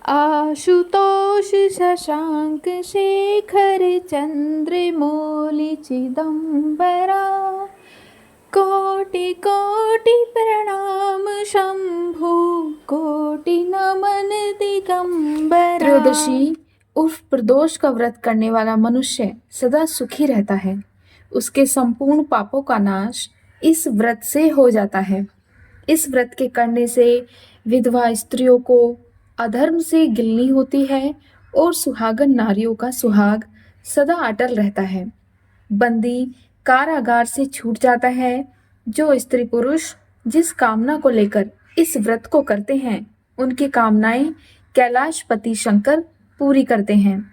आशुतोष शशांक शेखर चंद्रमौलि चिदंबरा। कोटि कोटि प्रणाम शंभु, कोटि नमन दिगंबरा। त्रयोदशी उर्फ प्रदोष का व्रत करने वाला मनुष्य सदा सुखी रहता है। उसके संपूर्ण पापों का नाश इस व्रत से हो जाता है। इस व्रत के करने से विधवा स्त्रियों को अधर्म से गिलनी होती है और सुहागन नारियों का सुहाग सदा अटल रहता है। बंदी कारागार से छूट जाता है। जो स्त्री पुरुष जिस कामना को लेकर इस व्रत को करते हैं, उनकी कामनाएं कैलाशपति शंकर पूरी करते हैं।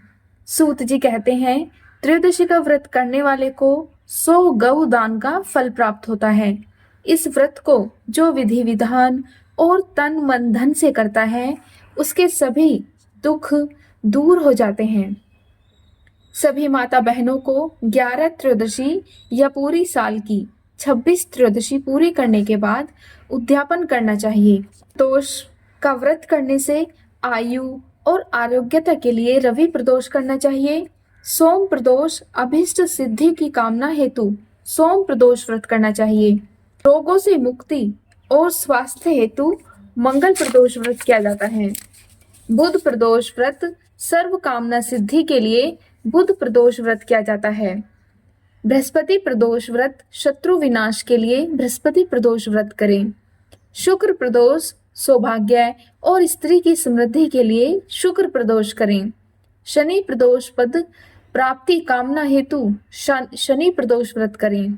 सूत जी कहते हैं, त्रयोदशी का व्रत करने वाले को 100 गौ दान का फल प्राप्त होता है। इस व्रत को जो विधि विधान और तन मन धन से करता है, उसके सभी दुख दूर हो जाते हैं। सभी माता बहनों को 11 त्रयोदशी या पूरी साल की 26 त्रयोदशी पूरी करने के बाद उद्यापन करना चाहिए। प्रदोष का व्रत करने से आयु और आरोग्यता के लिए रवि प्रदोष करना चाहिए। सोम प्रदोष अभीष्ट सिद्धि की कामना हेतु सोम प्रदोष व्रत करना चाहिए। रोगों से मुक्ति और स्वास्थ्य हेतु मंगल प्रदोष व्रत किया जाता है। बुध प्रदोष व्रत सर्व कामना सिद्धि के लिए बुध प्रदोष व्रत किया जाता है। बृहस्पति प्रदोष व्रत शत्रु विनाश के लिए बृहस्पति प्रदोष व्रत करें। शुक्र प्रदोष सौभाग्य और स्त्री की समृद्धि के लिए शुक्र प्रदोष करें। शनि प्रदोष पद प्राप्ति कामना हेतु शनि प्रदोष व्रत करें।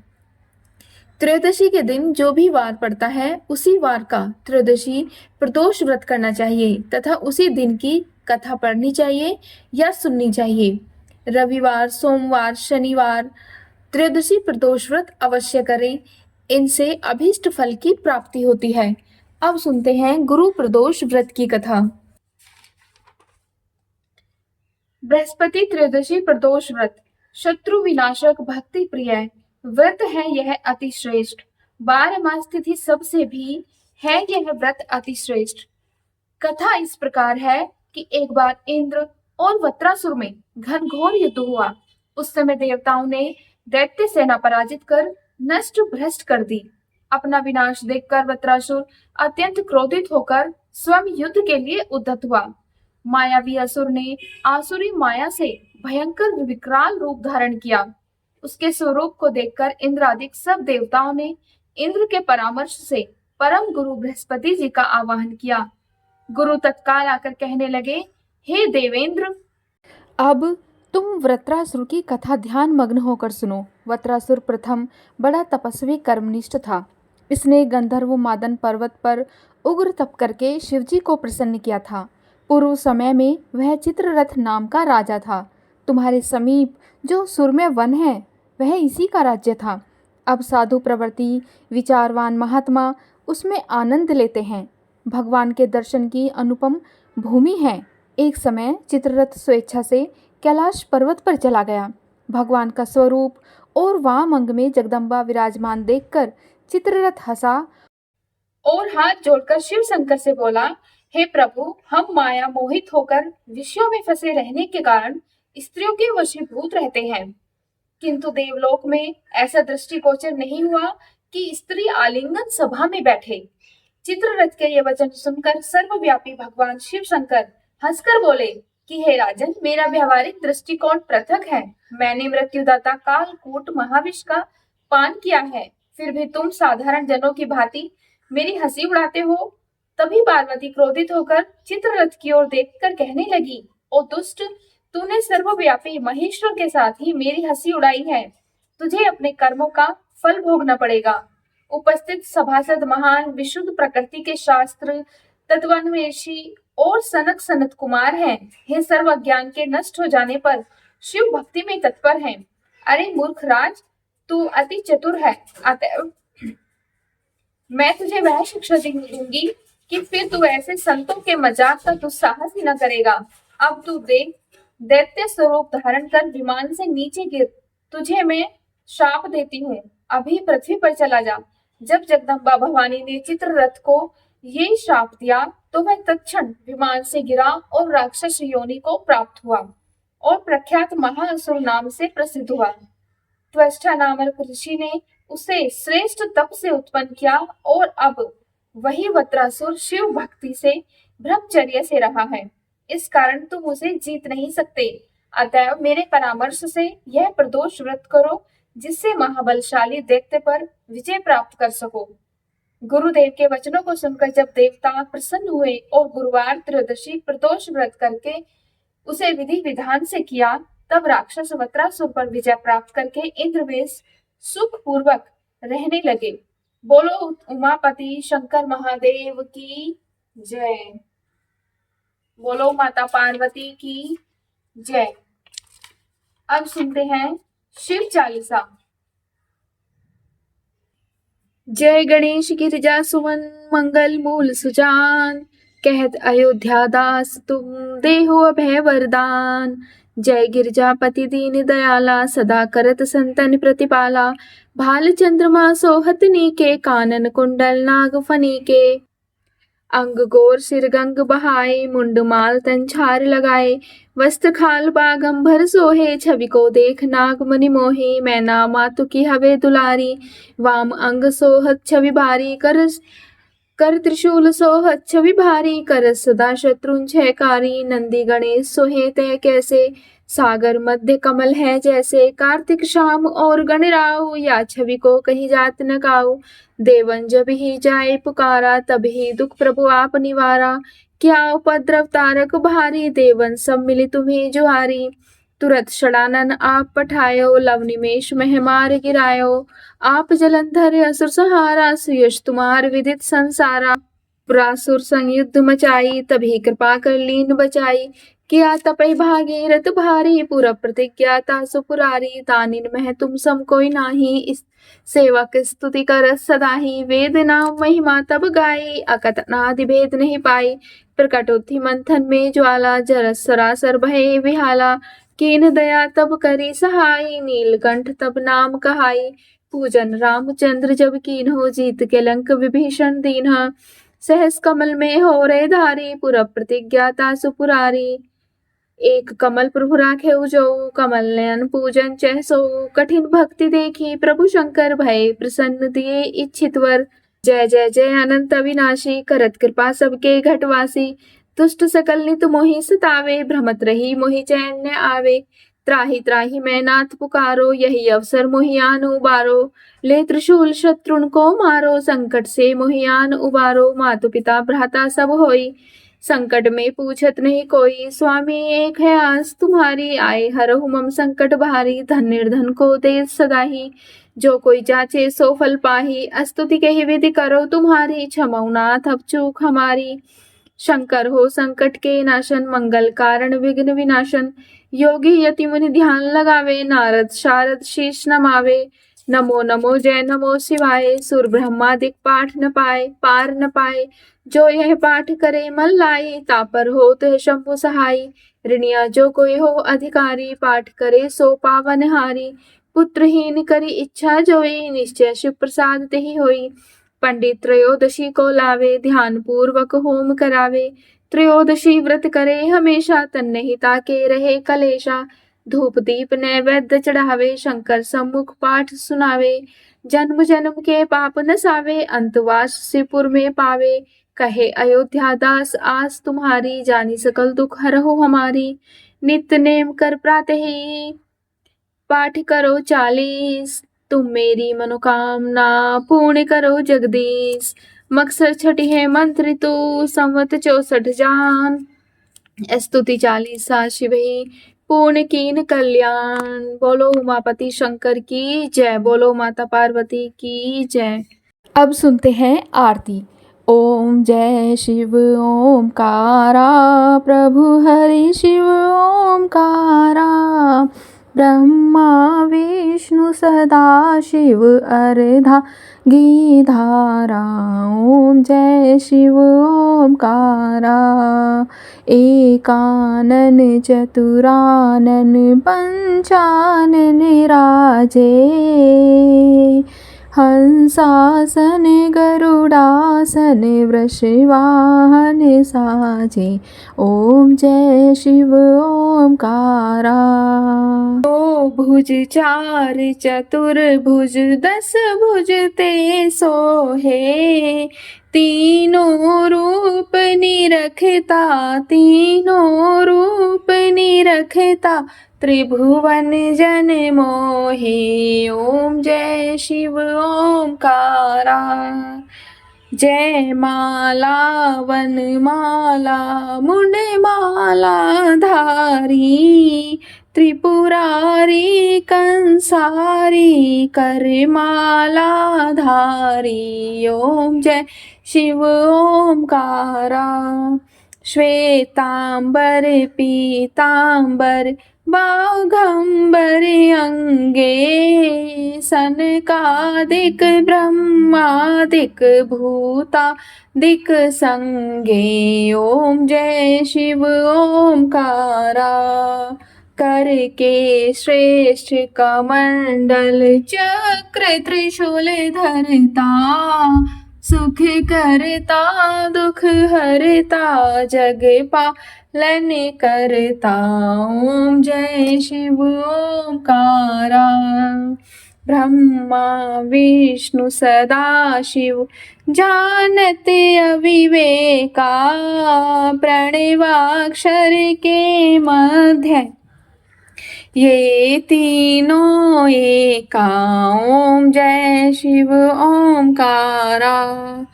त्रयोदशी के दिन जो भी वार पड़ता है, उसी वार का त्रयोदशी प्रदोष व्रत करना चाहिए तथा उसी दिन की कथा पढ़नी चाहिए या सुननी चाहिए। रविवार, सोमवार, शनिवार त्रयोदशी प्रदोष व्रत अवश्य करें। इनसे अभीष्ट फल की प्राप्ति होती है। अब सुनते हैं गुरु प्रदोष व्रत की कथा। बृहस्पति त्रयोदशी प्रदोष व्रत शत्रु विनाशक भक्ति प्रिय व्रत है। यह अति श्रेष्ठ 12 मास तिथि सबसे भी है यह व्रत अति श्रेष्ठ। कथा इस प्रकार है कि एक बार इंद्र और वत्रासुर में घनघोर युद्ध हुआ। उस समय देवताओं ने दैत्य सेना पराजित कर नष्ट भ्रष्ट कर दी। अपना विनाश देखकर वत्रासुर अत्यंत क्रोधित होकर स्वयं युद्ध के लिए उद्यत हुआ। मायावी असुर ने आसुरी माया से भयंकर विकराल रूप धारण किया। उसके स्वरूप को देखकर इंद्रादिक सब देवताओं ने इंद्र के परामर्श से परम गुरु बृहस्पति जी का आवाहन किया। गुरु तत्काल आकर कहने लगे, हे देवेंद्र, अब तुम वृत्रासुर की कथा ध्यान मग्न होकर सुनो। वृत्रासुर प्रथम बड़ा तपस्वी कर्मनिष्ठ था। इसने गंधर्व मादन पर्वत पर उग्र तप करके शिवजी को प्रसन्न किया था। पूर्व समय में वह चित्ररथ नाम का राजा था। तुम्हारे समीप जो सुरम्य वन है, वह इसी का राज्य था। अब साधु प्रवृत्ति विचारवान महात्मा उसमें आनंद लेते हैं। भगवान के दर्शन की अनुपम भूमि है। एक समय चित्ररथ स्वेच्छा से कैलाश पर्वत पर चला गया। भगवान का स्वरूप और वाम अंग में जगदम्बा विराजमान देखकर चित्ररथ हंसा और हाथ जोड़कर शिव शंकर से बोला, हे प्रभु, हम माया मोहित होकर विषयों में फंसे रहने के कारण स्त्रियों के वशीभूत रहते हैं। किंतु देवलोक में ऐसा दृष्टिगोचर नहीं हुआ कि स्त्री आलिंगन सभा में बैठे। चित्ररथ के ये वचन सुनकर सर्वव्यापी भगवान शिव शंकर हंसकर बोले कि हे राजन, मेरा व्यवहारिक दृष्टिकोण पृथक है। मैंने मृत्युदाता कालकूट महाविष का पान किया है, फिर भी तुम साधारण जनों की भांति मेरी हंसी उड़ाते हो। तभी पार्वती क्रोधित होकर चित्ररथ की ओर देखकर कहने लगी, ओ दुष्ट, तूने सर्वव्यापी महेश्वर के साथ ही मेरी हंसी उड़ाई है। तुझे अपने कर्मों का फल भोगना पड़ेगा। उपस्थित सभासद महान विशुद्ध प्रकृति के शास्त्र तत्वान्वेषी और सनक सनत कुमार हैं। हे सर्व ज्ञान के नष्ट हो जाने पर शिव भक्ति में तत्पर हैं। अरे मूर्ख राज, तू अति चतुर है, अतएव मैं तुझे वह शिक्षा दूंगी कि फिर तू ऐसे संतों के मजाक का दुस्साहस ही न करेगा। अब तू देख, दैत्य स्वरूप धारण कर विमान से नीचे गिर। तुझे मैं शाप देती हूँ, अभी पृथ्वी पर चला जा। जब जगदम्बा भवानी ने चित्ररथ को ये श्राप दिया तो वह तत्क्षण विमान से गिरा और राक्षस योनि को प्राप्त हुआ और प्रख्यात महाअसुर नाम से प्रसिद्ध हुआ। त्वष्टा नामक ऋषि ने उसे श्रेष्ठ तप से उत्पन्न किया और अब वही वत्रासुर शिव भक्ति से ब्रह्मचर्य से रहा है। इस कारण तुम उसे जीत नहीं सकते। अतएव मेरे परामर्श से यह प्रदोष व्रत करो, जिससे महाबलशाली दैत्य पर विजय प्राप्त कर सको। गुरुदेव के वचनों को सुनकर जब देवता प्रसन्न हुए और गुरुवार त्रयोदशी प्रदोष व्रत करके उसे विधि विधान से किया, तब राक्षस वत्रासुर पर विजय प्राप्त करके इंद्रवेश सुख पूर्वक रहने लगे। बोलो उमापति शंकर महादेव की जय। बोलो माता पार्वती की जय। अब सुनते हैं शिव चालीसा। जय गणेश गिरिजा सुमन मंगल मूल सुजान, कहत अयोध्या दास तुम देहो अभय वरदान। जय गिरिजापति दीन दयाला, सदा करत संतन प्रतिपाला। भाल चंद्रमा सोहत नीके, कानन कुंडल नाग फनी के। अंग गोर सिर गंग बहाए, मुंड माल तन छार लगाए। वस्त्र खाल बागंबर सोहे, छवि को देख नाग मनि मोहे। मैना मातु की हवे दुलारी, वाम अंग सोहत छवि भारी। कर त्रिशूल सोहत छवि भारी, कर सदा शत्रुन छयकारी। नंदी गणेश सोहे तय कैसे, सागर मध्य कमल है जैसे। कार्तिक शाम और गणराव, या छवि को कहीं जात न काऊ। देवन जब ही जाए पुकारा, तब ही दुख प्रभु आप निवारा। क्या उपद्रव तारक भारी, देवन सब मिली तुम्हें जुहारी। तुरत षडानन आप पठायो, लव निमेष मह मार गिरायो। आप जलंधर असुर सहारा, सुयश तुम्हार विदित संसारा। पुरासुर संग युद्ध मचाई, तभी कृपा कर लीन बचाई। किया तपहि भागीरथ भारी, पूरब प्रतिज्ञा तासु पुरारी। तानिन मह तुम सम कोई नाही, इस सेवक स्तुति कर सदा ही। वेद नाम महिमा तब गाई, अकथ अनादि भेद नहीं पाई। प्रकट उठि मंथन में ज्वाला, जरस सरासर भये विहाला। कीन दया तब करी सहाई, नीलकंठ तब नाम कहाई। पूजन रामचंद्र जब कीन्हो, जीत के लंक विभीषण दीन्हा। सहस कमल में हो रे धारी, पुरब प्रतिज्ञा तासु पुरारी। एक कमल प्रभु राखे उजो, कमल नयन पूजन चह सो। कठिन भक्ति देखी प्रभु शंकर, भय प्रसन्न दिए इच्छित वर। जय जय जय अनंत अविनाशी, करत कृपा सबके घटवासी। दुष्ट सकल नित मोहि सतावे, भ्रमत रही मोहि चैन न आवे। त्राहि त्राहि मैं नाथ पुकारो, यही अवसर मोहियान उबारो। ले त्रिशूल शत्रुन को मारो, संकट से मोहियान उबारो। मातु पिता भ्राता सब होई, संकट में पूछत नहीं कोई। स्वामी एक है आस तुम्हारी, आए हरहु मम संकट भारी। धन निर्धन को दे सदा ही, जो कोई जाचे सो फल पाही। स्तुति कही विधि करो तुम्हारी, क्षमौ नाथ अब चूक हमारी। शंकर हो संकट के नाशन, मंगल कारण विघ्न विनाशन। योगी यति मुनि ध्यान लगावे, नारद शारद शीश नमावे। नमो नमो जय नमो शिवाय, सुर ब्रह्मादिक पाठ न पाए पार न पाए। जो यह पाठ करे मन लाई, तापर हो तो शंभु सहाई। ऋणिया जो कोई हो अधिकारी, पाठ करे सो पावन हारी। पुत्रहीन करी इच्छा जोई, निश्चय शिव प्रसाद तेहि होई। पंडित त्रयोदशी को लावे, ध्यान पूर्वक होम करावे। त्रयोदशी व्रत करे हमेशा, तन्ने ही ताके रहे कलेशा। धूप दीप नैवेद्य चढ़ावे, शंकर सम्मुख पाठ सुनावे। जन्म जन्म के पाप नसावे, अंतवास शिवपुर में पावे। कहे अयोध्या दास आस तुम्हारी, जानी सकल दुख हरहु हमारी। नित्य नेम कर प्रातः ही, पाठ करो 40। तुम मेरी मनोकामना पूर्ण करो जगदीश। मकसर छठी है मंत्र तू, संवत 64 जान। स्तुति 40 शिव ही, पूर्ण कीन कल्याण। बोलो उमापति शंकर की जय, बोलो माता पार्वती की जय। अब सुनते हैं आरती। ओम जय शिव ओमकारा, प्रभु हरि शिव ओमकारा। ब्रह्मा विष्णु सदा शिव अर्धा गिधारा। ओम जय शिव ओमकारा, एकानन चतुरानन पंचानन राजे। हंसासन गरुडासन वृषवाहन साजे। ओम जय शिव ओमकारा। दो भुज चार चतुर्भुज 10 भुज ते सोहे। तीनों रूप निरखता तीनों रूप निरखता त्रिभुवन जन मोहे। ओम जय शिव ओमकारा। जय माला वनमाला मुंडमाला धारी। त्रिपुरारी कंसारी करमाला धारी। ओम जय शिव ओमकारा। श्वेतांबर पीतांबर बाघंबर अंगे। सनकादिक ब्रह्मादिक भूतादिक संगे। ओम जय शिव ओमकारा। करके श्रेष्ठ कमंडल चक्र त्रिशूल धरता। सुख करता दुख हरता जग पालन करता। ओम जय शिव ओमकारा। ब्रह्मा विष्णु सदा शिव जानत अविवेका। प्रणवाक्षर के मध्य ये तीनों एका। ओम जय शिव ओमकारा।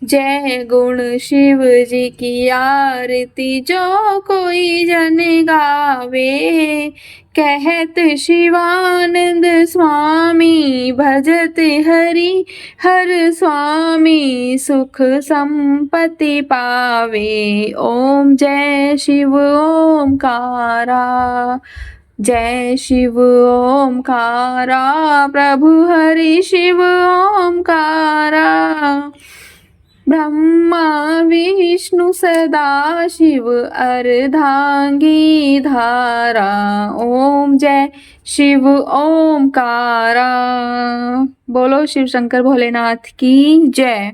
जय गुण शिव जी की आरती जो कोई जन गावे। कहत शिवानंद स्वामी भजत हरि हर स्वामी। सुख संपत्ति पावे। ओम जय शिव ओमकारा। जय शिव ओमकारा। प्रभु हरि शिव ओमकारा। ब्रह्मा विष्णु सदा शिव अर्धांगी धारा। ओम जय शिव ओमकारा। बोलो शिव शंकर भोलेनाथ की जय।